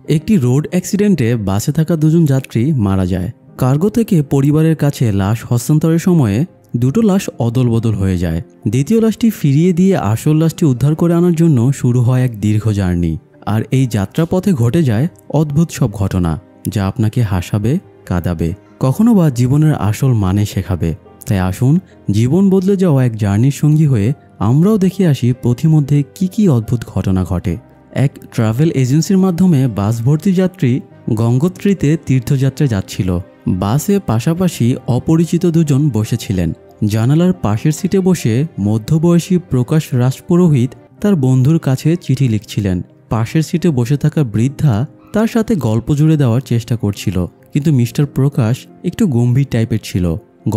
একটি রোড অ্যাক্সিডেন্টে বাসে থাকা দুজন যাত্রী মারা যায়। কার্গো থেকে পরিবারের কাছে লাশ হস্তান্তরের সময়ে দুটো লাশ অদলবদল হয়ে যায়। দ্বিতীয় লাশটি ফিরিয়ে দিয়ে আসল লাশটি উদ্ধার করে আনার জন্য শুরু হয় এক দীর্ঘ জার্নি। আর এই যাত্রাপথে ঘটে যায় অদ্ভুত সব ঘটনা, যা আপনাকে হাসাবে, কাঁদাবে, কখনো বা জীবনের আসল মানে শেখাবে। তাই আসুন জীবন বদলে যাওয়া এক জার্নির সঙ্গী হয়ে আমরাও দেখে আসি পথিমধ্যে কি অদ্ভুত ঘটনা ঘটে। এক ট্রাভেল এজেন্সির মাধ্যমে বাস ভর্তি যাত্রী গঙ্গোত্রীতে তীর্থযাত্রায় যাচ্ছিল। বাসে পাশাপাশি অপরিচিত দুজন বসেছিলেন। জানালার পাশের সিটে বসে মধ্যবয়সী প্রকাশ রাজপুরোহিত তার বন্ধুর কাছে চিঠি লিখছিলেন। পাশের সিটে বসে থাকা বৃদ্ধা তার সাথে গল্প জুড়ে দেওয়ার চেষ্টা করছিল, কিন্তু মিস্টার প্রকাশ একটু গম্ভীর টাইপের ছিল।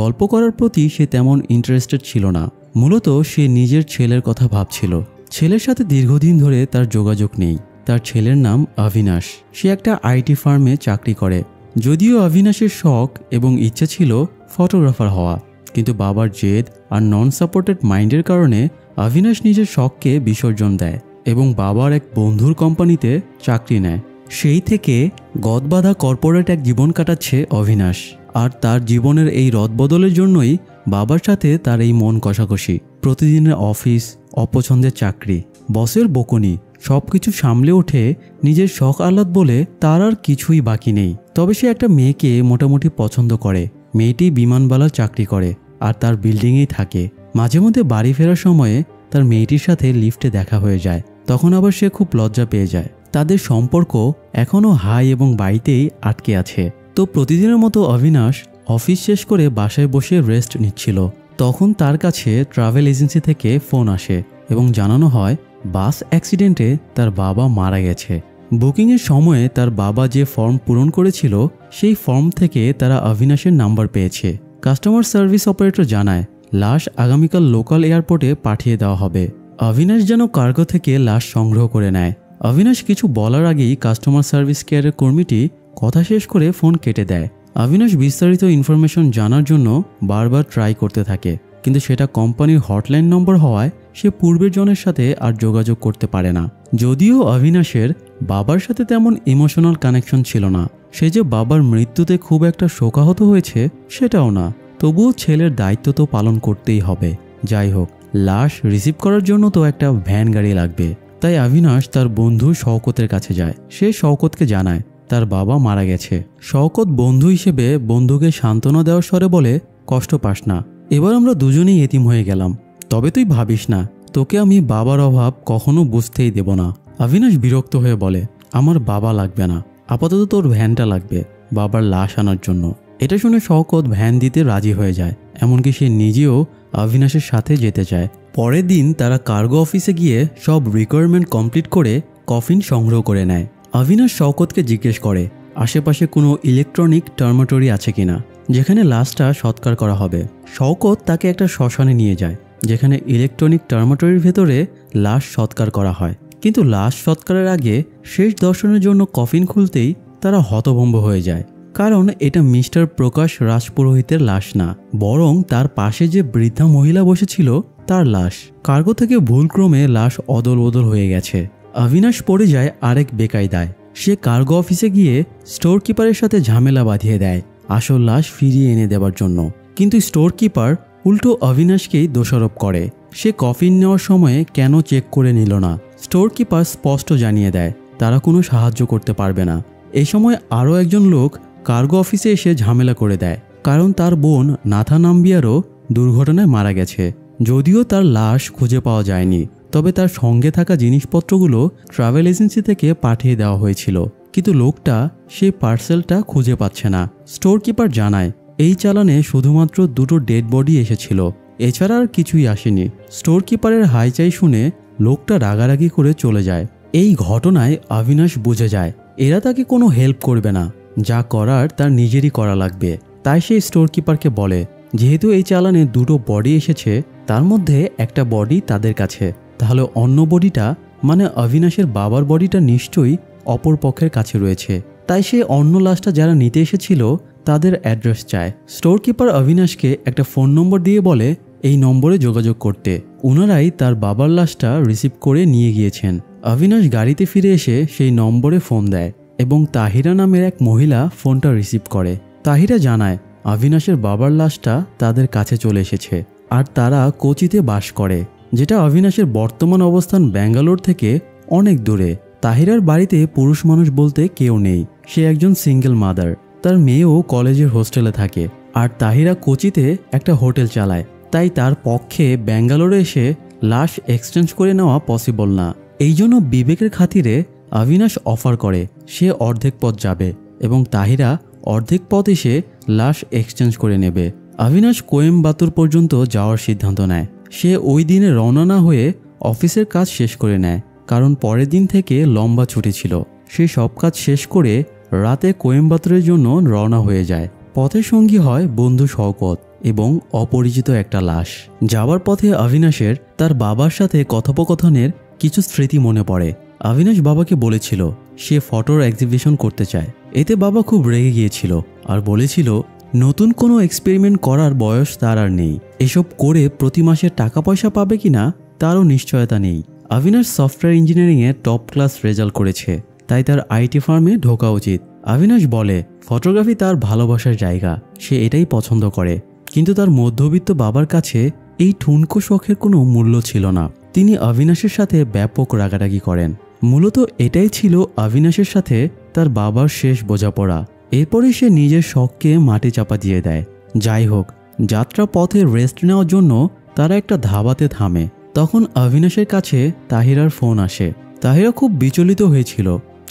গল্প করার প্রতি সে তেমন ইন্টারেস্টেড ছিল না। মূলত সে নিজের ছেলের কথা ভাবছিল। ছেলের সাথে দীর্ঘদিন ধরে তার যোগাযোগ নেই। তার ছেলের নাম অবিনাশ। সে একটা আইটি ফার্মে চাকরি করে। যদিও অবিনাশের শখ এবং ইচ্ছা ছিল ফটোগ্রাফার হওয়া, কিন্তু বাবার জেদ আর নন সাপোর্টেড মাইন্ডের কারণে অবিনাশ নিজের শখকে বিসর্জন দেয় এবং বাবার এক বন্ধুর কোম্পানিতে চাকরি নেয়। সেই থেকে গদবাঁধা কর্পোরেট এক জীবন কাটাচ্ছে অবিনাশ। আর তার জীবনের এই রদবদলের জন্যই বাবার সাথে তার এই মন কষাকষি। প্রতিদিনের অফিস, অপছন্দের চাকরি, বসের বকুনি, সবকিছু সামলে উঠে নিজের শখ আহ্লাদ বলে তার আর কিছুই বাকি নেই। তবে সে একটা মেয়েকে মোটামুটি পছন্দ করে। মেয়েটি বিমানবালার চাকরি করে আর তার বিল্ডিংয়েই থাকে। মাঝে মধ্যে বাড়ি ফেরার সময়ে তার মেয়েটির সাথে লিফটে দেখা হয়ে যায়। তখন আবার সে খুব লজ্জা পেয়ে যায়। তাদের সম্পর্ক এখনও হাই এবং বাড়িতেই আটকে আছে। তো প্রতিদিনের মতো অবিনাশ অফিস শেষ করে বাসায় বসে রেস্ট নিচ্ছিল। তখন তার কাছে ট্রাভেল এজেন্সি থেকে ফোন আসে এবং জানানো হয় বাস অ্যাক্সিডেন্টে তার বাবা মারা গেছে। বুকিংয়ের সময়ে তার বাবা যে ফর্ম পূরণ করেছিল সেই ফর্ম থেকে তারা অবিনাশের নাম্বার পেয়েছে। কাস্টমার সার্ভিস অপারেটর জানায় লাশ আগামীকাল লোকাল এয়ারপোর্টে পাঠিয়ে দেওয়া হবে। অবিনাশ যেন কার্গো থেকে লাশ সংগ্রহ করে নেয়। অবিনাশ কিছু বলার আগেই কাস্টমার সার্ভিস কেয়ারের কর্মীটি কথা শেষ করে ফোন কেটে দেয়। অবিনাশ বিস্তারিত ইনফরমেশন জানার জন্য বারবার ট্রাই করতে থাকে, কিন্তু সেটা কোম্পানির হটলাইন নম্বর হওয়ায় সে পূর্বের জনের সাথে আর যোগাযোগ করতে পারে না। যদিও অবিনাশের বাবার সাথে তেমন ইমোশনাল কানেকশন ছিল না। সে যে বাবার মৃত্যুতে খুব একটা শোকাহত হয়েছে সেটাও না। তবুও ছেলের দায়িত্ব তো পালন করতেই হবে। যাই হোক, লাশ রিসিভ করার জন্য তো একটা ভ্যান গাড়ি লাগবে। তাই অবিনাশ তার বন্ধু শওকতের কাছে যায়। সে শওকতকে জানায় তার বাবা মারা গেছে। শওকত বন্ধু হিসেবে বন্ধুকে সান্ত্বনা দেওয়ার স্বরে বলে, কষ্ট পাস না, এবার আমরা দুজনেই এতিম হয়ে গেলাম। তবে তুই ভাবিস না, তোকে আমি বাবার অভাব কখনো বুঝতেই দেব না। অবিনাশ বিরক্ত হয়ে বলে, আমার বাবা লাগবে না, আপাতত তোর ভ্যানটা লাগবে বাবার লাশ আনার জন্য। এটা শুনে শওকত ভ্যান দিতে রাজি হয়ে যায়। এমনকি সে নিজেও অবিনাশের সাথে যেতে চায়। পরের দিন তারা কার্গো অফিসে গিয়ে সব রিকোয়ারমেন্ট কমপ্লিট করে কফিন সংগ্রহ করে নেয়। অবিনাশ শওকতকে জিজ্ঞেস করে আশেপাশে কোনো ইলেকট্রনিক টার্মাটরি আছে কিনা যেখানে লাশটা সৎকার করা হবে। শওকত তাকে একটা শ্মশানে নিয়ে যায় যেখানে ইলেকট্রনিক টার্মাটরির ভেতরে লাশ সৎকার করা হয়। কিন্তু লাশ সৎকারের আগে শেষ দর্শনের জন্য কফিন খুলতেই তারা হতভম্ব হয়ে যায়, কারণ এটা মিস্টার প্রকাশ রাজপুরোহিতের লাশ না, বরং তার পাশে যে বৃদ্ধা মহিলা বসেছিল তার লাশ। কার্গো থেকে ভুলক্রমে লাশ অদলবদল হয়ে গেছে। অবিনাশ পড়ে যায় আরেক বেকায়দায়। সে কার্গো অফিসে গিয়ে স্টোর কিপারের সাথে ঝামেলা বাঁধিয়ে দেয় আসল লাশ ফিরিয়ে এনে দেওয়ার জন্য। কিন্তু স্টোর কিপার উল্টো অবিনাশকেই দোষারোপ করে সে কফিন নেওয়ার সময়ে কেন চেক করে নিল না। স্টোর কিপার স্পষ্ট জানিয়ে দেয় তারা কোনো সাহায্য করতে পারবে না। এই সময় আরও একজন লোক কার্গো অফিসে এসে ঝামেলা করে দেয়, কারণ তার বোন নাথান আম্বিয়ারও দুর্ঘটনায় মারা গেছে। যদিও তার লাশ খুঁজে পাওয়া যায়নি, তবে তার সঙ্গে থাকা জিনিসপত্রগুলো ট্রাভেল এজেন্সি থেকে পাঠিয়ে দেওয়া হয়েছিল। কিন্তু লোকটা সেই পার্সেলটা খুঁজে পাচ্ছে না। স্টোর কিপার জানায় এই চালানে শুধুমাত্র দুটো ডেড বডি এসেছিল, এছাড়া আর কিছুই আসেনি। স্টোর কিপারের হাইচাই শুনে লোকটা রাগারাগি করে চলে যায়। এই ঘটনায় অবিনাশ বুঝে যায় এরা তাকে কোনো হেল্প করবে না, যা করার তার নিজেরই করা লাগবে। তাই সে স্টোর কিপারকে বলে যেহেতু এই চালানে দুটো বডি এসেছে, তার মধ্যে একটা বডি তাদের কাছে, তাহলে অন্য বডিটা মানে অবিনাশের বাবার বডিটা নিশ্চয়ই অপর পক্ষের কাছে রয়েছে। তাই সে অন্য লাশটা যারা নিতে এসেছিল তাদের অ্যাড্রেস চায়। স্টোর কিপার অবিনাশকে একটা ফোন নম্বর দিয়ে বলে এই নম্বরে যোগাযোগ করতে। ওনারাই তার বাবার লাশটা রিসিভ করে নিয়ে গিয়েছেন। অবিনাশ গাড়িতে ফিরে এসে সেই নম্বরে ফোন দেয় এবং তাহিরা নামের এক মহিলা ফোনটা রিসিভ করে। তাহিরা জানায় অবিনাশের বাবার লাশটা তাদের কাছে চলে এসেছে আর তারা কোচিতে বাস করে, যেটা অবিনাশের বর্তমান অবস্থান ব্যাঙ্গালোর থেকে অনেক দূরে। তাহিরার বাড়িতে পুরুষ মানুষ বলতে কেউ নেই, সে একজন সিঙ্গেল মাদার। তার মেয়েও কলেজের হোস্টেলে থাকে আর তাহিরা কোচিতে একটা হোটেল চালায়, তাই তার পক্ষে ব্যাঙ্গালোরে এসে লাশ এক্সচেঞ্জ করে নেওয়া পসিবল না। এই জন্য বিবেকের খাতিরে অবিনাশ অফার করে সে অর্ধেক পথ যাবে এবং তাহিরা অর্ধেক পথ এসে লাশ এক্সচেঞ্জ করে নেবে। অবিনাশ কোয়েম্বাতুর পর্যন্ত যাওয়ার সিদ্ধান্ত নেয়। সে ওই দিনে রওনা না হয়ে অফিসের কাজ শেষ করে নেয়, কারণ পরের দিন থেকে লম্বা ছুটি ছিল। সে সব কাজ শেষ করে রাতে কোয়েম্বাতুরের জন্য রওনা হয়ে যায়। পথে সঙ্গী হয় বন্ধু শওকত এবং অপরিচিত একটা লাশ। যাওয়ার পথে অবিনাশের তার বাবার সাথে কথোপকথনের কিছু স্মৃতি মনে পড়ে। অবিনাশ বাবাকে বলেছিল সে ফটোর এক্সিবিশন করতে চায়। এতে বাবা খুব রেগে গিয়েছিল আর বলেছিল নতুন কোনো এক্সপেরিমেন্ট করার বয়স তার আর নেই, এসব করে প্রতি মাসে টাকা পয়সা পাবে কিনা তারও নিশ্চয়তা নেই। অবিনাশ সফটওয়্যার ইঞ্জিনিয়ারিংয়ে টপ ক্লাস রেজাল্ট করেছে, তাই তার আইটি ফার্মে ঢোকা উচিত। অবিনাশ বলে ফটোগ্রাফি তার ভালোবাসার জায়গা, সে এটাই পছন্দ করে। কিন্তু তার মধ্যবিত্ত বাবার কাছে এই ঠুনকো শখের কোনো মূল্য ছিল না। তিনি অবিনাশের সাথে ব্যাপক রাগারাগি করেন। মূলত এটাই ছিল অবিনাশের সাথে তার বাবার শেষ বোঝাপড়া। এরপরে সে নিজের শখকে মাটি চাপা দিয়ে দেয়। যাই হোক, যাত্রা পথে রেস্ট নেওয়ার জন্য তারা একটা ধাবাতে থামে। তখন অবিনাশের কাছে তাহিরার ফোন আসে। তাহিরা খুব বিচলিত হয়েছিল,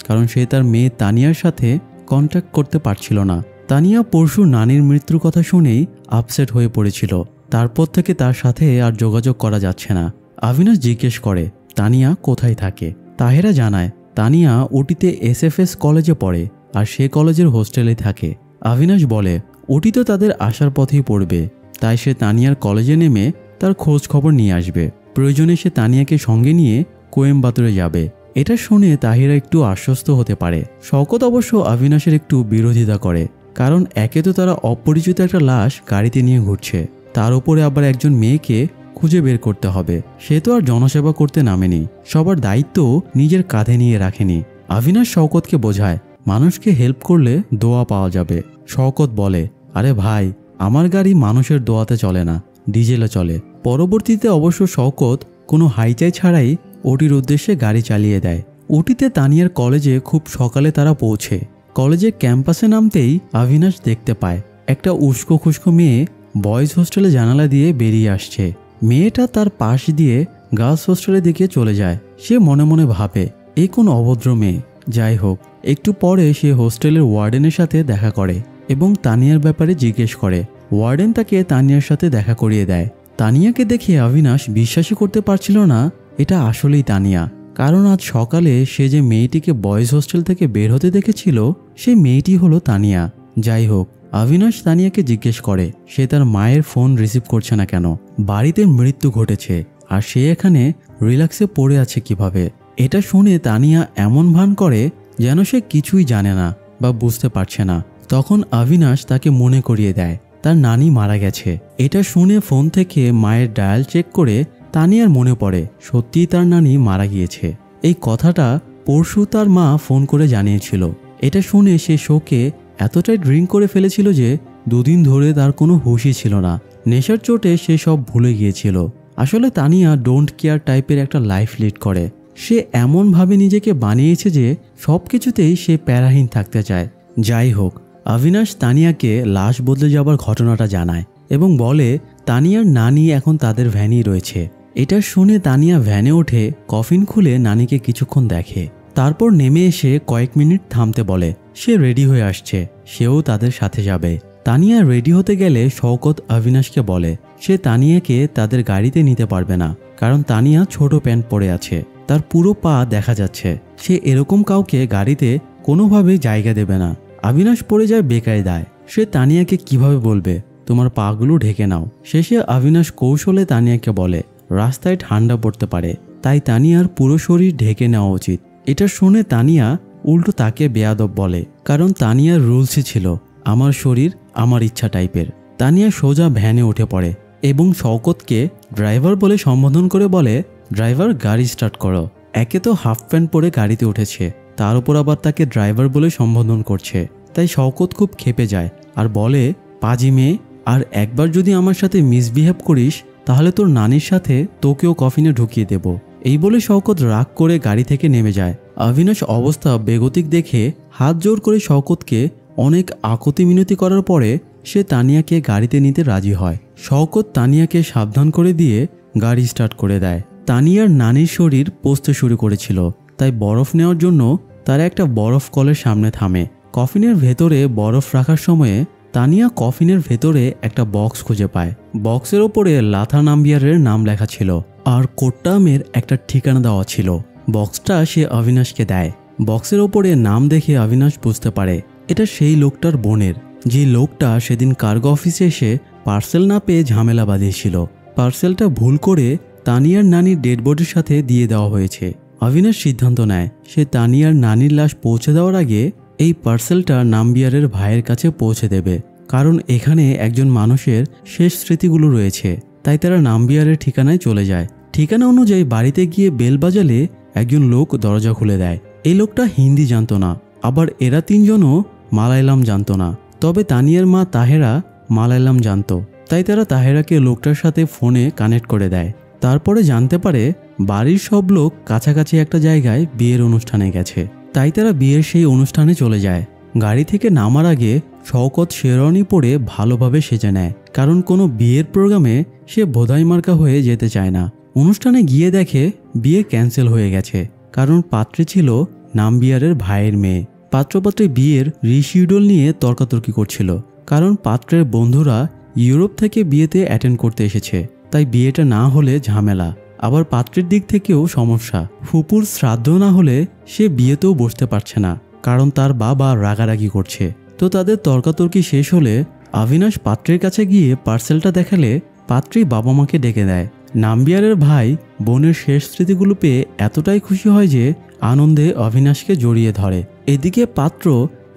কারণ সে তার মেয়ে তানিয়ার সাথে কন্ট্যাক্ট করতে পারছিল না। তানিয়া পরশু নানির মৃত্যুর কথা শুনেই আপসেট হয়ে পড়েছিল। তারপর থেকে তার সাথে আর যোগাযোগ করা যাচ্ছে না। অবিনাশ জিজ্ঞেস করে তানিয়া কোথায় থাকে। তাহিরা জানায় তানিয়া ওটিতে এসএফএস কলেজে পড়ে আর সে কলেজের হোস্টেলে থাকে। অবিনাশ বলে ওটি তো তাদের আসার পথেই পড়বে, তাই সে তানিয়ার কলেজে নেমে তার খোঁজ খবর নিয়ে আসবে। প্রয়োজনে সে তানিয়াকে সঙ্গে নিয়ে কোয়েম্বাতুরে যাবে। এটা শুনে তাহিরা একটু আশ্বস্ত হতে পারে। শওকত অবশ্য অবিনাশের একটু বিরোধিতা করে, কারণ একে তো তারা অপরিচিত একটা লাশ গাড়িতে নিয়ে ঘুরছে, তার উপরে আবার একজন মেয়েকে খুঁজে বের করতে হবে। সে তো আর জনসেবা করতে নামেনি, সবার দায়িত্ব নিজের কাঁধে নিয়ে রাখেনি। অবিনাশ শওকতকে বোঝায় মানুষকে হেল্প করলে দোয়া পাওয়া যাবে। শওকত বলে আরে ভাই, আমার গাড়ি মানুষের দোয়াতে চলে না, ডিজেলে চলে। পরবর্তীতে অবশ্য শওকত কোনো হাইচাই ছাড়াই ওটির উদ্দেশ্যে গাড়ি চালিয়ে দেয়। ওটিতে তানিয়ার কলেজে খুব সকালে তারা পৌঁছে। কলেজের ক্যাম্পাসে নামতেই অবিনাশ দেখতে পায় একটা উস্কো খুস্কো মেয়ে বয়েজ হোস্টেলে জানালা দিয়ে বেরিয়ে আসছে। মেয়েটা তার পাশ দিয়ে গার্লস হোস্টেলের দিকে চলে যায়। সে মনে মনে ভাবে এ কোন অভদ্র মেয়ে। যাই হোক, একটু পরে সে হোস্টেলের ওয়ার্ডেনের সাথে দেখা করে এবং তানিয়ার ব্যাপারে জিজ্ঞেস করে। ওয়ার্ডেন তাকে তানিয়ার সাথে দেখা করিয়ে দেয়। তানিয়াকে দেখে অবিনাশ বিশ্বাসই করতে পারছিল না এটা আসলেই তানিয়া, কারণ আজ সকালে সে যে মেয়েটিকে বয়েজ হোস্টেল থেকে বের হতে দেখেছিল সেই মেয়েটি হলো তানিয়া। যাই হোক, অবিনাশ তানিয়াকে জিজ্ঞেস করে সে তার মায়ের ফোন রিসিভ করছে না কেন। বাড়িতে মৃত্যু ঘটেছে আর সে এখানে রিল্যাক্সে পড়ে আছে কিভাবে। এটা শুনে তানিয়া এমন ভান করে যেন সে কিছুই জানে না বা বুঝতে পারছে না। তখন অবিনাশ তাকে মনে করিয়ে দেয় তার নানি মারা গেছে। এটা শুনে ফোন থেকে মায়ের ডায়াল চেক করে তানিয়ার মনে পড়ে সত্যিই তার নানি মারা গিয়েছে। এই কথাটা পরশু তার মা ফোন করে জানিয়েছিল। এটা শুনে সে শোকে এতটাই ড্রিঙ্ক করে ফেলেছিল যে দুদিন ধরে তার কোনো হুঁশই ছিল না। নেশার চোটে সে সব ভুলে গিয়েছিল। আসলে তানিয়া ডোন্ট কেয়ার টাইপের একটা লাইফ লিড করে। সে এমনভাবে নিজেকে বানিয়েছে যে সব কিছুতেই সে প্যারাহীন থাকতে চায়। যাই হোক, অবিনাশ তানিয়াকে লাশ বদলে যাবার ঘটনাটা জানায় এবং বলে তানিয়ার নানি এখন তাদের ভ্যানেই রয়েছে। এটা শুনে তানিয়া ভ্যানে ওঠে, কফিন খুলে নানিকে কিছুক্ষণ দেখে, তারপর নেমে এসে কয়েক মিনিট থামতে বলে। সে রেডি হয়ে আসছে, সেও তাদের সাথে যাবে। তানিয়া রেডি হতে গেলে শওকত অবিনাশকে বলে সে তানিয়াকে তাদের গাড়িতে নিতে পারবে না, কারণ তানিয়া ছোট প্যান্ট পরে আছে, তার পুরো পা দেখা যাচ্ছে। সে এরকম কাউকে গাড়িতে কোনোভাবে জায়গা দেবে না। অবিনাশ পড়ে যায় বেকায়দায়। সে তানিয়াকে কিভাবে বলবে তোমার পাগুলো ঢেকে নাও। শেষে অবিনাশ কৌশলে তানিয়াকে বলে রাস্তায় ঠান্ডা পড়তে পারে, তাই তানিয়ার পুরো শরীর ঢেকে নেওয়া উচিত। এটা শুনে তানিয়া উল্টো তাকে বেয়াদব বলে, কারণ তানিয়ার রুলসই ছিল আমার শরীর আমার ইচ্ছা টাইপের। তানিয়া সোজা ভ্যানে উঠে পড়ে এবং শওকতকে ড্রাইভার বলে সম্বোধন করে বলে ড্রাইভার গাড়ি স্টার্ট করো। একে তো হাফ প্যান্ট পরে গাড়িতে উঠেছে, তার উপর আবার তাকে ড্রাইভার বলে সম্বোধন করছে। তাই শওকত খুব ক্ষেপে যায় আর বলে, পাজি মেয়ে, আর একবার যদি আমার সাথে মিসবিহেভ করিস তাহলে তোর নানির সাথে তোকেও কফিনে ঢুকিয়ে দেব। এই বলে শওকত রাগ করে গাড়ি থেকে নেমে যায়। অবিনাশ অবস্থা বেগতিক দেখে হাত জোর করে শওকতকে অনেক আকুতি মিনতি করার পরে সে তানিয়াকে গাড়িতে নিতে রাজি হয়। শওকত তানিয়াকে সাবধান করে দিয়ে গাড়ি স্টার্ট করে দেয়। তানিয়ার নানির শরীর পচতে শুরু করেছিল, তাই বরফ নেওয়ার জন্য তারা একটা বরফ কলের সামনে থামে। কফিনের ভেতরে বরফ রাখার সময়ে তানিয়া কফিনের ভেতরে একটা বক্স খুঁজে পায়। বক্সের ওপরে লাথা নাম্বিয়ারের নাম লেখা ছিল আর কোট্টামের একটা ঠিকানা দেওয়া ছিল। বক্সটা সে অবিনাশকে দেয়। বক্সের ওপরে নাম দেখে অবিনাশ বুঝতে পারে এটা সেই লোকটার বোনের, যে লোকটা সেদিন কার্গো অফিসে এসে পার্সেল না পেয়ে ঝামেলা বাঁধিয়েছিল। পার্সেলটা ভুল করে তানিয়ার নানির ডেড বডির সাথে দিয়ে দেওয়া হয়েছে। অবিনাশ সিদ্ধান্ত নেয় সে তানিয়ার নানির লাশ পৌঁছে দেওয়ার আগে এই পার্সেলটা নাম্বিয়ারের ভাইয়ের কাছে পৌঁছে দেবে, কারণ এখানে একজন মানুষের শেষ স্মৃতিগুলো রয়েছে। তাই তারা নাম্বিয়ারের ঠিকানায় চলে যায়। ঠিকানা অনুযায়ী বাড়িতে গিয়ে বেল বাজালে একজন লোক দরজা খুলে দেয়। এই লোকটা হিন্দি জানতো না, আবার এরা তিনজনও মালায়ালাম জানতো না। তবে তানিয়ার মা তাহেরা মালায়ালাম জানতো, তাই তারা তাহেরাকে লোকটার সাথে ফোনে কানেক্ট করে দেয়। তারপরে জানতে পারে বাড়ির সব লোক কাছাকাছি একটা জায়গায় বিয়ের অনুষ্ঠানে গেছে, তাই তারা বিয়ের সেই অনুষ্ঠানে চলে যায়। গাড়ি থেকে নামার আগে শওকত শেরওয়ানি পরে ভালোভাবে সেজে নেয়, কারণ কোনো বিয়ের প্রোগ্রামে সে বোধাই মার্কা হয়ে যেতে চায় না। অনুষ্ঠানে গিয়ে দেখে বিয়ে ক্যান্সেল হয়ে গেছে, কারণ পাত্রী ছিল নাম্বিয়ারের ভাইয়ের মেয়ে। পাত্রপাত্রী বিয়ের রিশিডিউল নিয়ে তর্কাতর্কি করছিল, কারণ পাত্রের বন্ধুরা ইউরোপ থেকে বিয়েতে অ্যাটেন্ড করতে এসেছে, তাই বিয়েটা না হলে ঝামেলা। আবার পাত্রের দিক থেকেও সমস্যা, ফুপুর শ্রাদ্ধ না হলে সে বিয়েতেও বসতে পারছে না, কারণ তার বাবা রাগারাগি করছে। তো তাদের তর্কাতর্কি শেষ হলে অবিনাশ পাত্রের কাছে গিয়ে পার্সেলটা দেখালে পাত্রী বাবা মাকে ডেকে দেয়। নাম্বিয়ারের ভাই বোনের শেষ স্মৃতিগুলো পেয়ে এতটাই খুশি হয় যে আনন্দে অবিনাশকে জড়িয়ে ধরে। এদিকে পাত্র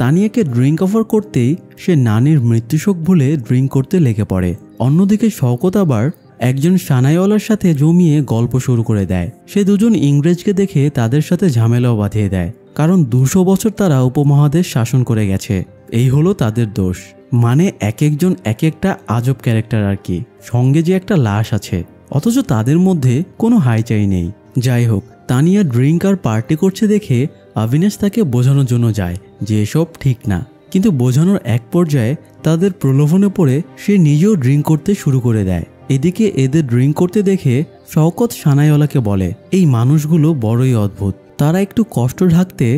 তানিয়াকে ড্রিঙ্ক অফার করতেই সে নানির মৃত্যুশোক ভুলে ড্রিঙ্ক করতে লেগে পড়ে। অন্যদিকে শওকত আবার একজন সানাইওয়ালার সাথে জমিয়ে গল্প শুরু করে দেয়। সে দুজন ইংরেজকে দেখে তাদের সাথে ঝামেলাও বাঁধিয়ে দেয়, কারণ 200 বছর তারা উপমহাদেশ শাসন করে গেছে। এই হলো তাদের দোষ। মানে এক একজন এক একটা আজব ক্যারেক্টার আর কি। সঙ্গে যে একটা লাশ আছে, অথচ তাদের মধ্যে কোনো হাইচাই নেই। যাই হোক, তানিয়া ড্রিঙ্ক আর পার্টি করছে দেখে অবিনাশ তাকে বোঝানোর জন্য যায় যে এসব ঠিক না, কিন্তু বোঝানোর এক পর্যায়ে তাদের প্রলোভনে পড়ে সে নিজেও ড্রিঙ্ক করতে শুরু করে দেয়। এদিকে এদের ড্রিঙ্ক করতে দেখে শওকত সানাইওয়ালাকে বলে, এই মানুষগুলো বড়ই অদ্ভুত, তারা একটু কষ্ট ঢাকতে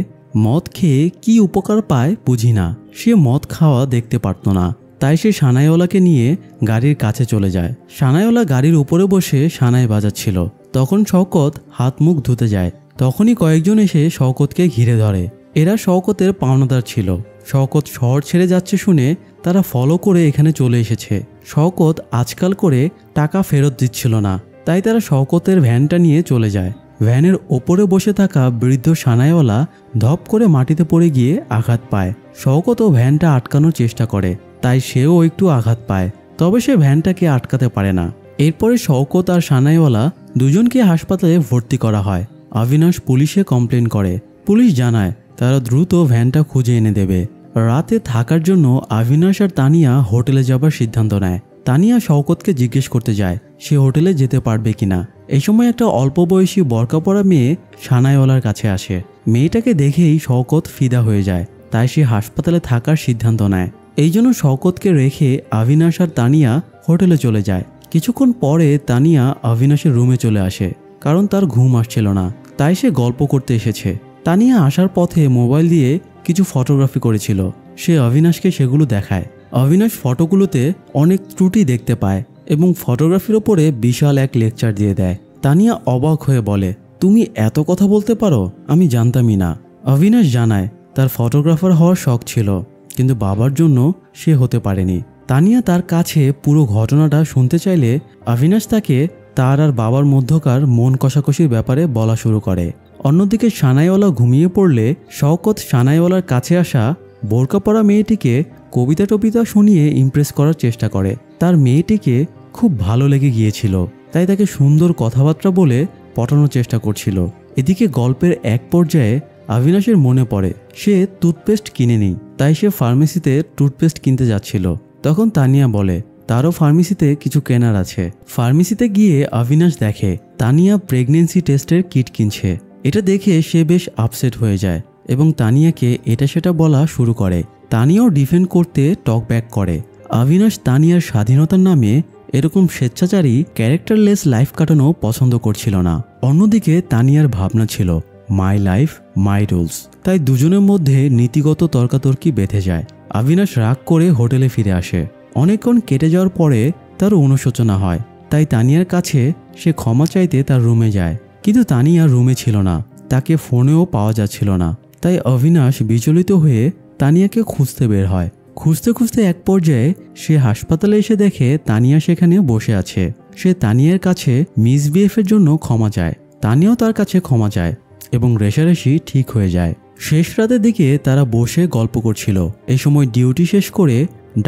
মদ খেয়ে কি উপকার পায় বুঝি না। সে মদ খাওয়া দেখতে পারত না, তাই সে সানাইওয়ালাকে নিয়ে গাড়ির কাছে চলে যায়। সানাইওয়ালা গাড়ির উপরে বসে সানাই বাজাচ্ছিল। তখন শওকত হাত মুখ ধুতে যায়। তখনই কয়েকজন এসে শওকতকে ঘিরে ধরে। এরা শওকতের পাওনাদার ছিল। শওকত শহর ছেড়ে যাচ্ছে শুনে তারা ফলো করে এখানে চলে এসেছে। শওকত আজকাল করে টাকা ফেরত দিচ্ছিল না, তাই তারা শওকতের ভ্যানটা নিয়ে চলে যায়। ভ্যানের ওপরে বসে থাকা বৃদ্ধ সানাইওয়ালা ধপ করে মাটিতে পড়ে গিয়ে আঘাত পায়। শওকতও ভ্যানটা আটকানোর চেষ্টা করে, তাই সেও একটু আঘাত পায়, তবে সে ভ্যানটাকে আটকাতে পারে না। এরপরে শওকত আর সানাইওয়ালা দুজনকে হাসপাতালে ভর্তি করা হয়। অবিনাশ পুলিশে কমপ্লেন করে। পুলিশ জানায় তারা দ্রুত ভ্যানটা খুঁজে এনে দেবে। রাতে থাকার জন্য অবিনাশ আর তানিয়া হোটেলে যাবার সিদ্ধান্ত নেয়। তানিয়া শওকতকে জিজ্ঞেস করতে যায় সে হোটেলে যেতে পারবে কিনা। এই সময় একটা অল্প বয়সী বরকা পরা মেয়ে সানাইওয়ালার কাছে আসে। মেয়েটাকে দেখেই শওকত ফিদা হয়ে যায়, তাই সে হাসপাতালে থাকার সিদ্ধান্ত নেয়। এই জন্য শওকতকে রেখে অবিনাশ আর তানিয়া হোটেলে চলে যায়। কিছুক্ষণ পরে তানিয়া অবিনাশের রুমে চলে আসে, কারণ তার ঘুম আসছিল না, তাই সে গল্প করতে এসেছে। তানিয়া আসার পথে মোবাইল দিয়ে কিছু ফটোগ্রাফি করেছিল। সে অবিনাশকে সেগুলো দেখায়। অবিনাশ ফটোগুলোতে অনেক ত্রুটি দেখতে পায় এবং ফটোগ্রাফির ওপরে বিশাল এক লেকচার দিয়ে দেয়। তানিয়া অবাক হয়ে বলে, তুমি এত কথা বলতে পারো, আমি জানতামই না। অবিনাশ জানায় তার ফটোগ্রাফার হওয়ার শখ ছিল, কিন্তু বাবার জন্য সে হতে পারেনি। তানিয়া তার কাছে পুরো ঘটনাটা শুনতে চাইলে অবিনাশ তাকে তার আর বাবার মধ্যকার মন কষাকষির ব্যাপারে বলা শুরু করে। অন্যদিকে সানাইওয়ালা ঘুমিয়ে পড়লে শওকত সানাইওয়ালার কাছে আসা বোরকা পরা মেয়েটিকে কবিতা টবিতা শুনিয়ে ইমপ্রেস করার চেষ্টা করে। তার মেয়েটিকে খুব ভালো লেগে গিয়েছিল, তাই তাকে সুন্দর কথাবার্তা বলে পটানোর চেষ্টা করছিল। এদিকে গল্পের এক পর্যায়ে অবিনাশের মনে পড়ে সে টুথপেস্ট কিনেনি, তাই সে ফার্মেসিতে টুথপেস্ট কিনতে যাচ্ছিল। তখন তানিয়া বলে তারও ফার্মেসিতে কিছু কেনার আছে। ফার্মেসিতে গিয়ে অবিনাশ দেখে তানিয়া প্রেগনেন্সি টেস্টের কিট কিনছে। এটা দেখে সে বেশ আপসেট হয়ে যায় এবং তানিয়াকে এটা সেটা বলা শুরু করে। তানিয়াও ডিফেন্ড করতে টক ব্যাক করে। অবিনাশ তানিয়ার স্বাধীনতার নামে এরকম স্বেচ্ছাচারী ক্যারেক্টারলেস লাইফ কাটানো পছন্দ করছিল না। অন্যদিকে তানিয়ার ভাবনা ছিল মাই লাইফ মাই রুলস, তাই দুজনের মধ্যে নীতিগত তর্কাতর্কি বেঁধে যায়। অবিনাশ রাগ করে হোটেলে ফিরে আসে। অনেকক্ষণ কেটে যাওয়ার পরে তার অনুশোচনা হয়, তাই তানিয়ার কাছে সে ক্ষমা চাইতে তার রুমে যায়। কিন্তু তানিয়া রুমে ছিল না, তাকে ফোনেও পাওয়া যাচ্ছিল না। তাই অবিনাশ বিচলিত হয়ে তানিয়াকে খুঁজতে বের হয়। খুঁজতে খুঁজতে এক পর্যায়ে সে হাসপাতালে এসে দেখে তানিয়া সেখানে বসে আছে। সে তানিয়ার কাছে মিসবিহেভের জন্য ক্ষমা চায়। তানিয়াও তার কাছে ক্ষমা চায় এবং রেষারেষি ঠিক হয়ে যায়। শেষ রাতের দিকে তারা বসে গল্প করছিল। এই সময় ডিউটি শেষ করে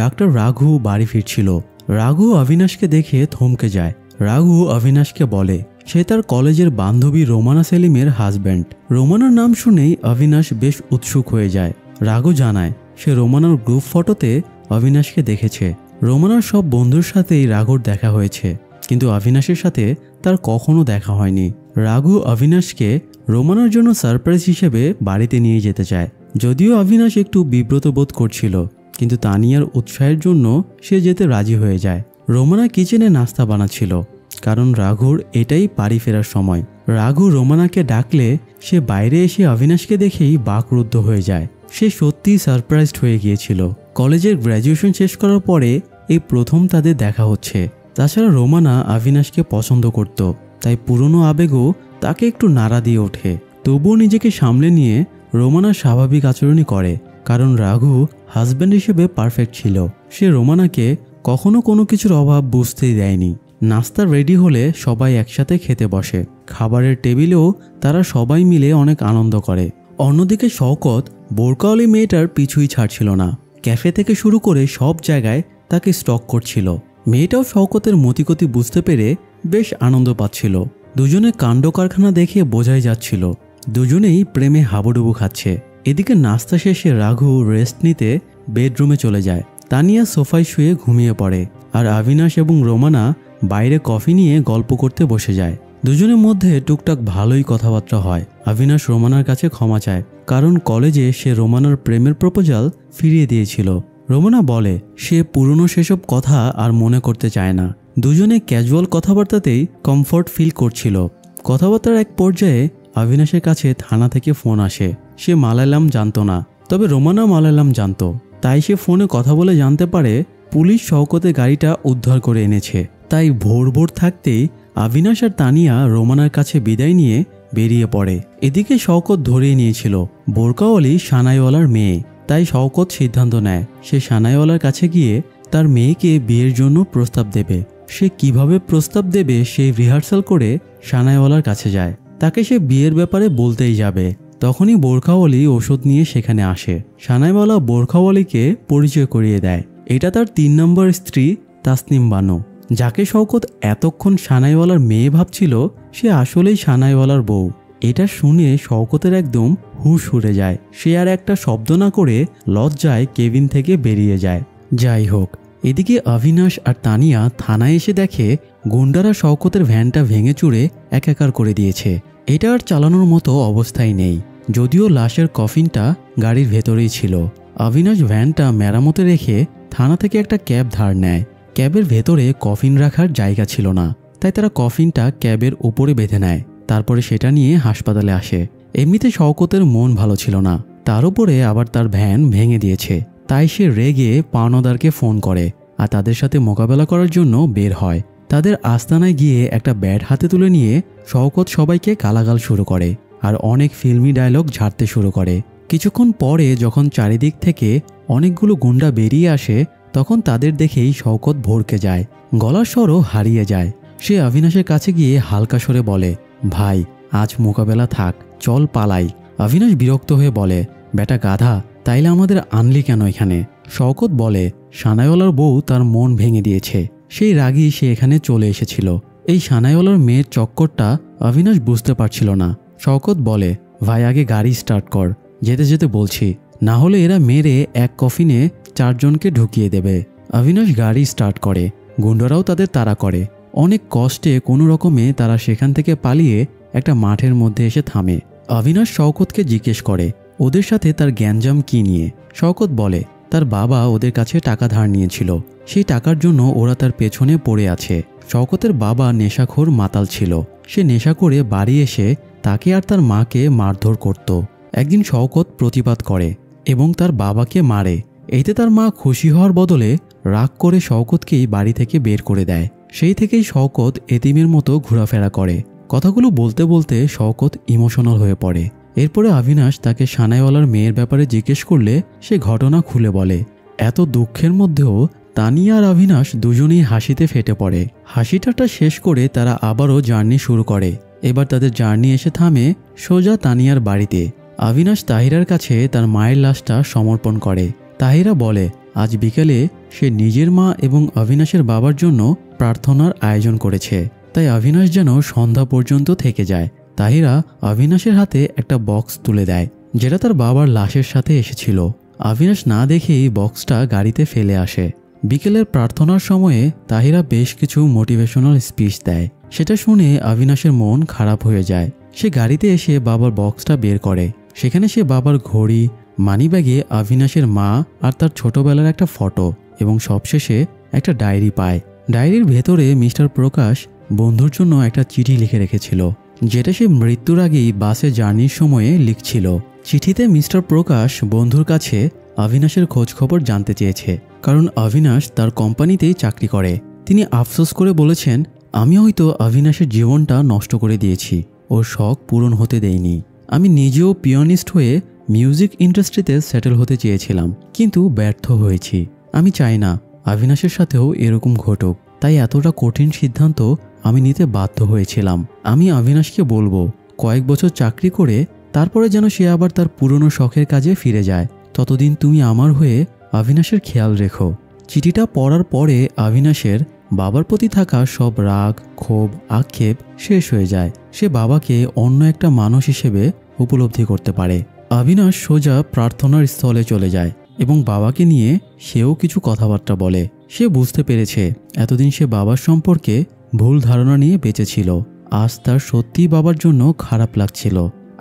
ডাক্তার রাঘু বাড়ি ফিরছিল। রাঘু অবিনাশকে দেখে থমকে যায়। রাঘু অবিনাশকে বলে সে তার কলেজের বান্ধবী রোমানা সেলিমের হাজব্যান্ড। রোমানার নাম শুনেই অবিনাশ বেশ উৎসুক হয়ে যায়। রাঘু জানায় সে রোমানার গ্রুপ ফটোতে অবিনাশকে দেখেছে। রোমানার সব বন্ধুর সাথেই রাঘুর দেখা হয়েছে, কিন্তু অবিনাশের সাথে তার কখনো দেখা হয়নি। রাঘু অবিনাশকে রোমানার জন্য সারপ্রাইজ হিসেবে বাড়িতে নিয়ে যেতে চায়। যদিও অবিনাশ একটু বিব্রত বোধ করছিল, কিন্তু তানিয়ার উৎসাহের জন্য সে যেতে রাজি হয়ে যায়। রোমানা কিচেনে নাস্তা বানাচ্ছিল, কারণ রাঘুর এটাই বাড়ি ফেরার সময়। রাঘু রোমানাকে ডাকলে সে বাইরে এসে অবিনাশকে দেখেই বাকরুদ্ধ হয়ে যায়। সে সত্যিই সারপ্রাইজড হয়ে গিয়েছিল। কলেজের গ্র্যাজুয়েশন শেষ করার পরে এই প্রথম তাদের দেখা হচ্ছে। তাছাড়া রোমানা অবিনাশকে পছন্দ করত, তাই পুরনো আবেগও তাকে একটু নাড়া দিয়ে ওঠে। তবুও নিজেকে সামলে নিয়ে রোমানা স্বাভাবিক আচরণই করে, কারণ রাঘু হাজব্যান্ড হিসেবে পারফেক্ট ছিল। সে রোমানাকে কখনো কোনো কিছুর অভাব বুঝতেই দেয়নি। নাস্তা রেডি হলে সবাই একসাথে খেতে বসে। খাবারের টেবিলেও তারা সবাই মিলে অনেক আনন্দ করে। অন্যদিকে শওকত বোরকাওয়ালি মেয়েটার পিছুই ছাড়ছিল না। ক্যাফে থেকে শুরু করে সব জায়গায় তাকে স্টক করছিল। মেয়েটাও শওকতের মতিগতি বুঝতে পেরে বেশ আনন্দ পাচ্ছিল। দুজনে কাণ্ড কারখানা দেখে বোঝাই যাচ্ছিল দুজনেই প্রেমে হাবুডুবু খাচ্ছে। এদিকে নাস্তা শেষে রাঘু রেস্ট নিতে বেডরুমে চলে যায়। তানিয়া সোফায় শুয়ে ঘুমিয়ে পড়ে, আর অবিনাশ এবং রোমানা বাইরে কফি নিয়ে গল্প করতে বসে যায়। দুজনের মধ্যে টুকটাক ভালোই কথাবার্তা হয়। অবিনাশ রোমানার কাছে ক্ষমা চায়, কারণ কলেজে সে রোমানার প্রেমের প্রপোজাল ফিরিয়ে দিয়েছিল। রোমানা বলে সে পুরনো সেসব কথা আর মনে করতে চায় না। দুজনে ক্যাজুয়াল কথাবার্তাতেই কমফোর্ট ফিল করছিল। কথাবার্তার এক পর্যায়ে অবিনাশের কাছে থানা থেকে ফোন আসে। সে মালায়ালাম জানতো না, তবে রোমানা মালায়ালাম জানতো, তাই সে ফোনে কথা বলে জানতে পারে পুলিশ শওকতের গাড়িটা উদ্ধার করে এনেছে। তাই ভোর ভোর থাকতেই অবিনাশ আর তানিয়া রোমানার কাছে বিদায় নিয়ে বেরিয়ে পড়ে। এদিকে শওকত ধরিয়ে নিয়েছিল বোরকাওয়ালি সানাইওয়ালার মেয়ে, তাই শওকত সিদ্ধান্ত নেয় সে সানাইওয়ালার কাছে গিয়ে তার মেয়েকে বিয়ের জন্য প্রস্তাব দেবে। সে কিভাবে প্রস্তাব দেবে সেই রিহার্সাল করে সানাইওয়ালার কাছে যায়। তাকে সে বিয়ের ব্যাপারে বলতেই যাবে, তখনই বোরখাওয়ালি ওষুধ নিয়ে সেখানে আসে। সানাইওয়ালা বোরখাওয়ালিকে পরিচয় করিয়ে দেয় এটা তার ৩ নম্বর স্ত্রী তাসনিম বানু, যাকে শওকত এতক্ষণ সানাইওয়ালার মেয়ে ভাবছিল সে আসলেই সানাইওয়ালার বউ। এটা শুনে শওকতের একদম হুশ উড়ে যায়। সে আর একটা শব্দ না করে লজ্জায় কেবিন থেকে বেরিয়ে যায়। যাই হোক, এদিকে অবিনাশ আর তানিয়া থানায় এসে দেখে গুন্ডারা শওকতের ভ্যানটা ভেঙে চুরে একাকার করে দিয়েছে। এটা আর চালানোর মতো অবস্থায় নেই, যদিও লাশের কফিনটা গাড়ির ভেতরেই ছিল। অবিনাশ ভ্যানটা মেরামতে রেখে থানা থেকে একটা ক্যাব ধার নেয়। ক্যাবের ভেতরে কফিন রাখার জায়গা ছিল না, তাই তারা কফিনটা ক্যাবের উপরে বেঁধে নেয়। তারপরে সেটা নিয়ে হাসপাতালে আসে। এমনিতে শওকতের মন ভালো ছিল না, তার উপরে আবার তার ভ্যান ভেঙে দিয়েছে। তাই সে রেগে পাওনাদারকে ফোন করে আর তাদের সাথে মোকাবেলা করার জন্য বের হয়। তাদের আস্তানায় গিয়ে একটা ব্যাট হাতে তুলে নিয়ে শওকত সবাইকে গালাগাল শুরু করে আর অনেক ফিল্মি ডায়লগ ঝাড়তে শুরু করে। কিছুক্ষণ পরে যখন চারিদিক থেকে অনেকগুলো গুন্ডা বেরিয়ে আসে, তখন তাদের দেখেই শওকত ভড়কে যায়, গলার স্বরও হারিয়ে যায়। সে অবিনাশের কাছে গিয়ে হালকা স্বরে বলে, ভাই আজ মোকাবেলা থাক, চল পালাই। অবিনাশ বিরক্ত হয়ে বলে, বেটা গাধা, তাইলে আমাদের আনলি কেন এখানে? শওকত বলে, সানাইওয়ালার বউ তার মন ভেঙে দিয়েছে, সেই রাগই সে এখানে চলে এসেছিল। এই সানাইওয়ালার মেয়ের চক্করটা অবিনাশ বুঝতে পারছিল না। শওকত বলে, ভাই আগে গাড়ি স্টার্ট কর, যেতে যেতে বলছি, না হলে এরা মেরে এক কফিনে 4 জনকে ঢুকিয়ে দেবে। অবিনাশ গাড়ি স্টার্ট করে, গুন্ডারাও তাদের তাড়া করে। অনেক কষ্টে কোনো রকমে তারা সেখান থেকে পালিয়ে একটা মাঠের মধ্যে এসে থামে। অবিনাশ শওকতকে জিজ্ঞেস করে ওদের সাথে তার গ্যাঞ্জাম কি নিয়ে। শওকত বলে তার বাবা ওদের কাছে টাকা ধার নিয়েছিল, সেই টাকার জন্য ওরা তার পেছনে পড়ে আছে। শওকতের বাবা নেশাখোর মাতাল ছিল, সে নেশা করে বাড়ি এসে তাকে আর তার মাকে মারধর করত। একদিন শওকত প্রতিবাদ করে এবং তার বাবাকে মারে। এতে তার মা খুশি হওয়ার বদলে রাগ করে শওকতকেই বাড়ি থেকে বের করে দেয়। সেই থেকেই শওকত এতিমের মতো ঘোরাফেরা করে। কথাগুলো বলতে বলতে শওকত ইমোশনাল হয়ে পড়ে। এরপরে অবিনাশ তাকে সানাইওয়ালার মেয়ের ব্যাপারে জিজ্ঞেস করলে সে ঘটনা খুলে বলে। এত দুঃখের মধ্যেও তানিয়া আর অবিনাশ দুজনেই হাসিতে ফেটে পড়ে। হাসিটাটা শেষ করে তারা আবারও জার্নি শুরু করে। এবার তাদের জার্নি এসে থামে সোজা তানিয়ার বাড়িতে। অবিনাশ তাহিরার কাছে তার মায়ের লাশটা সমর্পণ করে। তাহিরা বলে আজ বিকেলে সে নিজের মা এবং অবিনাশের বাবার জন্য প্রার্থনার আয়োজন করেছে, তাই অবিনাশ যেন সন্ধ্যা পর্যন্ত থেকে যায়। তাহিরা অবিনাশের হাতে একটা বক্স তুলে দেয়, যেটা তার বাবার লাশের সাথে এসেছিল। অবিনাশ না দেখেই বক্সটা গাড়িতে ফেলে আসে। বিকেলের প্রার্থনার সময়ে তাহিরা বেশ কিছু মোটিভেশনাল স্পিচ দেয়। সেটা শুনে অবিনাশের মন খারাপ হয়ে যায়। সে গাড়িতে এসে বাবার বক্সটা বের করে। সেখানে সে বাবার ঘড়ি, মানিব্যাগে অবিনাশের মা আর তার ছোটবেলার একটা ফটো এবং সবশেষে একটা ডায়েরি পায়। ডায়েরির ভেতরে মিস্টার প্রকাশ বন্ধুর জন্য একটা চিঠি লিখে রেখেছিল, যেটা সে মৃত্যুর আগেই বাসে জার্নির সময়ে লিখছিল। চিঠিতে মিস্টার প্রকাশ বন্ধুর কাছে অবিনাশের খোঁজ খবর জানতে চেয়েছে, কারণ অবিনাশ তার কোম্পানিতেই চাকরি করে। তিনি আফসোস করে বলেছেন, আমি হয়তো অবিনাশের জীবনটা নষ্ট করে দিয়েছি, ওর শখ পূরণ হতে দেইনি। আমি নিজেও পিয়ানিস্ট হয়ে মিউজিক ইন্ডাস্ট্রিতে সেটেল হতে চেয়েছিলাম, কিন্তু ব্যর্থ হয়েছি। আমি চাই না অবিনাশের সাথেও এরকম ঘটুক, তাই এতটা কঠিন সিদ্ধান্ত আমি নিতে বাধ্য হয়েছিলাম। আমি অবিনাশকে বলবো কয়েক বছর চাকরি করে তারপরে যেন সে আবার তার পুরনো শখের কাজে ফিরে যায়। ততদিন তুমি আমার হয়ে অবিনাশের খেয়াল রেখো। চিঠিটা পড়ার পরে অবিনাশের বাবার প্রতি থাকা সব রাগ, ক্ষোভ, আক্ষেপ শেষ হয়ে যায়। সে বাবাকে অন্য একটা মানুষ হিসেবে উপলব্ধি করতে পারে। অবিনাশ সোজা প্রার্থনার স্থলে চলে যায় এবং বাবাকে নিয়ে সেও কিছু কথাবার্তা বলে। সে বুঝতে পেরেছে এতদিন সে বাবার সম্পর্কে ভুল ধারণা নিয়ে বেঁচেছিল। আজ তার সত্যিই বাবার জন্য খারাপ লাগছিল।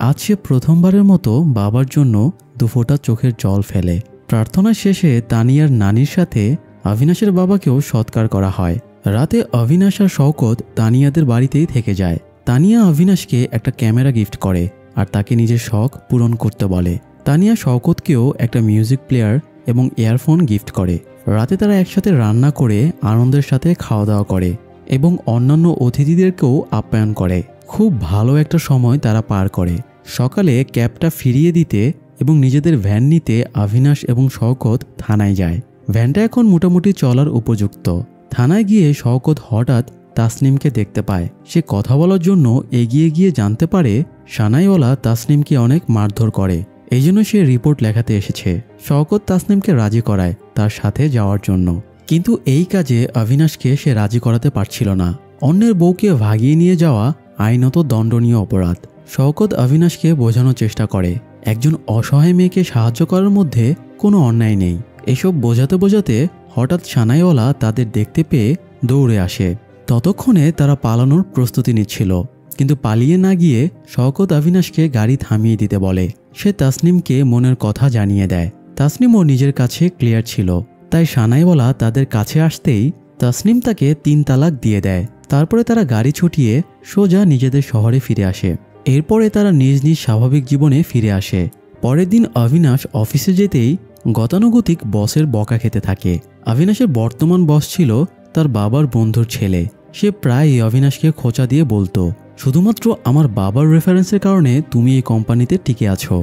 আজ সে প্রথমবারের মতো বাবার জন্য দুফোঁটা চোখের জল ফেলে। প্রার্থনা শেষে তানিয়ার নানির সাথে অবিনাশের বাবাকেও সৎকার করা হয়। রাতে অবিনাশ আর শওকত তানিয়াদের বাড়িতেই থেকে যায়। তানিয়া অবিনাশকে একটা ক্যামেরা গিফট করে আর তাকে নিজের শখ পূরণ করতে বলে। তানিয়া শওকতকেও একটা মিউজিক প্লেয়ার এবং ইয়ারফোন গিফট করে। রাতে তারা একসাথে রান্না করে আনন্দের সাথে খাওয়া দাওয়া করে এবং অন্যান্য অতিথিদেরকেও আপ্যায়ন করে। খুব ভালো একটা সময় তারা পার করে। সকালে ক্যাবটা ফিরিয়ে দিতে এবং নিজেদের ভ্যান নিতে অবিনাশ এবং শওকত থানায় যায়। ভ্যানটা এখন মোটামুটি চলার উপযুক্ত। থানায় গিয়ে শওকত হঠাৎ তাসনিমকে দেখতে পায়। সে কথা বলার জন্য এগিয়ে গিয়ে জানতে পারে সানাইওয়ালা তাসনিমকে অনেক মারধর করে, এই জন্য সে রিপোর্ট লেখাতে এসেছে। শওকত তাসনিমকে রাজি করায় তার সাথে যাওয়ার জন্য, কিন্তু এই কাজে অবিনাশকে সে রাজি করাতে পারছিল না। অন্যের বউকে ভাগিয়ে নিয়ে যাওয়া আইনত দণ্ডনীয় অপরাধ। শওকত অবিনাশকে বোঝানোর চেষ্টা করে একজন অসহায় মেয়েকে সাহায্য করার মধ্যে কোনো অন্যায় নেই। এসব বোঝাতে বোঝাতে হঠাৎ সানাইওয়ালা তাদের দেখতে পেয়ে দৌড়ে আসে। ততক্ষণে তারা পালানোর প্রস্তুতি নিচ্ছিল, কিন্তু পালিয়ে না গিয়ে শওকত অবিনাশকে গাড়ি থামিয়ে দিতে বলে। সে তাসনিমকে মনের কথা জানিয়ে দেয়। তাসনিমও নিজের কাছে ক্লিয়ার ছিল, তাই সানাইওয়ালা তাদের কাছে আসতেই তাসনিম তাকে 3 তালাক দিয়ে দেয়। তারপরে তারা গাড়ি ছুটিয়ে সোজা নিজেদের শহরে ফিরে আসে। এরপরে তারা নিজ নিজ স্বাভাবিক জীবনে ফিরে আসে। পরের দিন অবিনাশ অফিসে যেতেই গতানুগতিক বসের বকা খেতে থাকে। অবিনাশের বর্তমান বস ছিল তার বাবার বন্ধুর ছেলে। সে প্রায়ই অবিনাশকে খোঁচা দিয়ে বলতো, শুধুমাত্র আমার বাবার রেফারেন্সের কারণে তুমি এই কোম্পানিতে টিকে আছো।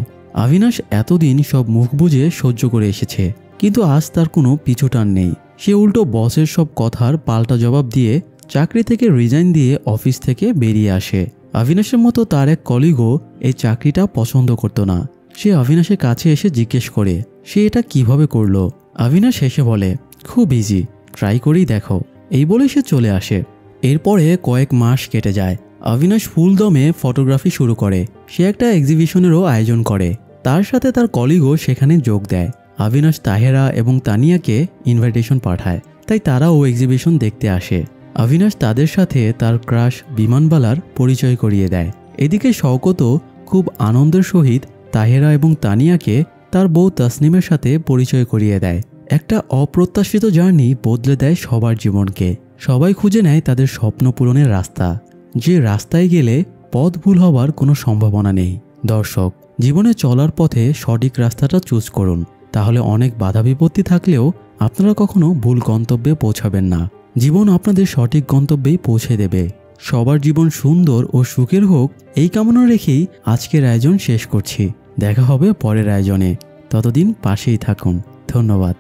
অবিনাশ এতদিন সব মুখ বুজে সহ্য করে এসেছে, কিন্তু আজ তার কোনো পিছুটান নেই। সে উল্টো বসের সব কথার পাল্টা জবাব দিয়ে চাকরি থেকে রিজাইন দিয়ে অফিস থেকে বেরিয়ে আসে। অবিনাশের মতো তার এক কলিগও এই চাকরিটা পছন্দ করত না। সে অবিনাশের কাছে এসে জিজ্ঞেস করে সে এটা কিভাবে করলো। অবিনাশ হেসে বলে, খুব ইজি, ট্রাই করেই দেখো। এই বলে সে চলে আসে। এরপরে কয়েক মাস কেটে যায়। অবিনাশ ফুল দমে ফটোগ্রাফি শুরু করে। সে একটা এক্সিবিশনেরও আয়োজন করে। তার সাথে তার কলিগও সেখানে যোগ দেয়। অবিনাশ তাহেরা এবং তানিয়াকে ইনভাইটেশন পাঠায়, তাই তারাও এক্সিবিশন দেখতে আসে। অবিনাশ তাদের সাথে তার ক্রাশ বিমানবালার পরিচয় করিয়ে দেয়। এদিকে শওকতও খুব আনন্দের সহিত তাহেরা এবং তানিয়াকে তার বউ তাসনিমের সাথে পরিচয় করিয়ে দেয়। একটা অপ্রত্যাশিত জার্নি বদলে দেয় সবার জীবনকে। সবাই খুঁজে নেয় তাদের স্বপ্ন পূরণের রাস্তা, যে রাস্তায় গেলে পথ ভুল হবার কোনো সম্ভাবনা নেই। দর্শক, জীবনে চলার পথে সঠিক রাস্তাটা চুজ করুন, তাহলে অনেক বাধা বিপত্তি থাকলেও আপনারা কখনো ভুল গন্তব্যে পৌঁছাবেন না। জীবন আপনাদের সঠিক গন্তব্যেই পৌঁছে দেবে। সবার জীবন সুন্দর ও সুখের হোক, এই কামনা রেখেই আজকের আয়োজন শেষ করছি। দেখা হবে পরের আয়োজনে। ততদিন পাশেই থাকুন। ধন্যবাদ।